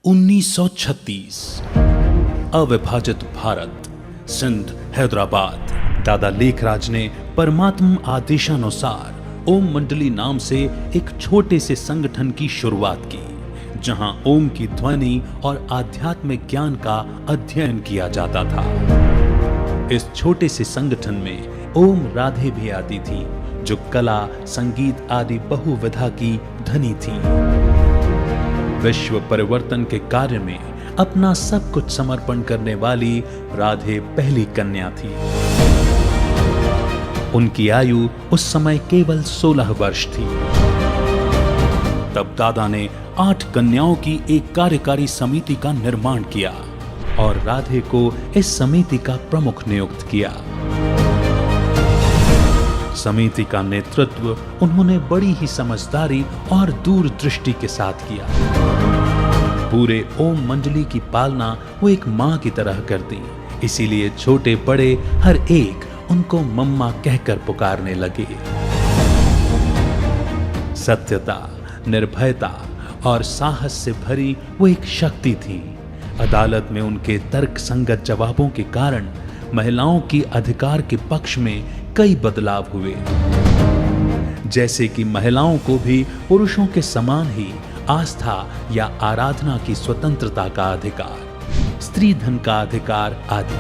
1936 अविभाजित भारत, सिंध, हैदराबाद। दादा लेखराज ने परमात्म आदेशानुसार ओम मंडली नाम से एक छोटे से संगठन की शुरुआत की, जहां ओम की ध्वनि और आध्यात्मिक ज्ञान का अध्ययन किया जाता था। इस छोटे से संगठन में ओम राधे भी आती थी, जो कला, संगीत आदि बहुविधा की धनी थी। विश्व परिवर्तन के कार्य में अपना सब कुछ समर्पण करने वाली राधे पहली कन्या थी। उनकी आयु उस समय केवल 16 वर्ष थी। तब दादा ने 8 कन्याओं की एक कार्यकारी समिति का निर्माण किया और राधे को इस समिति का प्रमुख नियुक्त किया। समिति का नेतृत्व उन्होंने बड़ी ही समझदारी और दूरदृष्टि के साथ किया। पूरे ओम मंडली की पालना वो एक मां की तरह करती, इसीलिए छोटे बड़े हर एक उनको मम्मा कहकर पुकारने लगे। सत्यता, निर्भयता और साहस से भरी वो एक शक्ति थी। अदालत में उनके तर्क संगत जवाबों के कारण महिलाओं की अधिकार के पक्ष में कई बदलाव हुए, जैसे कि महिलाओं को भी पुरुषों के समान ही आस्था या आराधना की स्वतंत्रता का अधिकार, स्त्री धन का अधिकार आदि।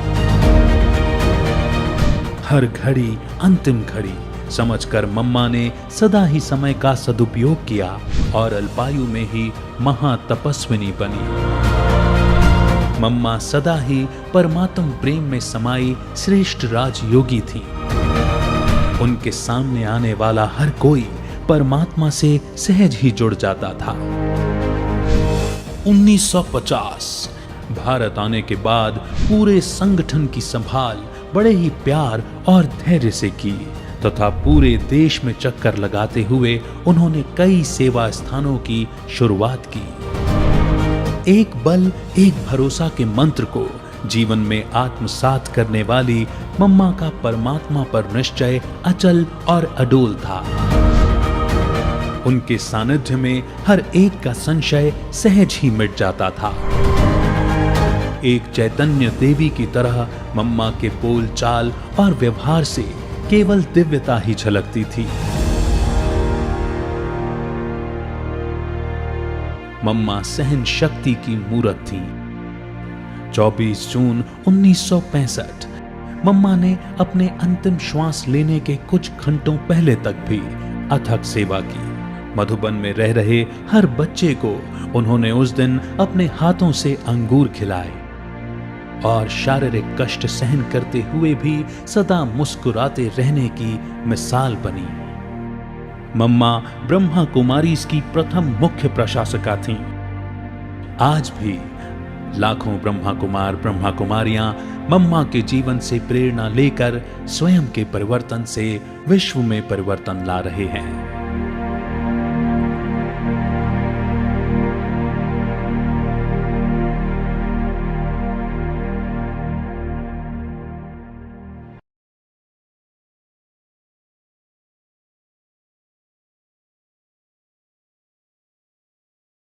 हर घड़ी अंतिम घड़ी समझकर मम्मा ने सदा ही समय का सदुपयोग किया और अल्पायु में ही महातपस्विनी बनी। मम्मा सदा ही परमात्म प्रेम में समाई श्रेष्ठ राजयोगी थी। उनके सामने आने वाला हर कोई परमात्मा से सहज ही जुड़ जाता था। 1950 भारत आने के बाद पूरे संगठन की संभाल बड़े ही प्यार और धैर्य से की तथा पूरे देश में चक्कर लगाते हुए उन्होंने कई सेवा स्थानों की शुरुआत की। एक बल एक भरोसा के मंत्र को जीवन में आत्मसात करने वाली मम्मा का परमात्मा पर निश्चय अचल और अडोल था। उनके सानिध्य में हर एक का संशय सहज ही मिट जाता था। एक चैतन्य देवी की तरह मम्मा के बोल चाल और व्यवहार से केवल दिव्यता ही झलकती थी। मम्मा सहन शक्ति की मूरत थी। 24 जून 1965 मम्मा ने अपने अंतिम श्वास लेने के कुछ घंटों पहले तक भी अथक सेवा की। मधुबन में रह रहे हर बच्चे को उन्होंने उस दिन अपने हाथों से अंगूर खिलाए और शारीरिक कष्ट सहन करते हुए भी सदा मुस्कुराते रहने की मिसाल बनी। मम्मा ब्रह्मा कुमारी की प्रथम मुख्य प्रशासिका थीं। आज भी लाखों ब्रह्मा कुमार ब्रह्मा कुमारियां मम्मा के जीवन से प्रेरणा लेकर स्वयं के परिवर्तन से विश्व में परिवर्तन ला रहे हैं।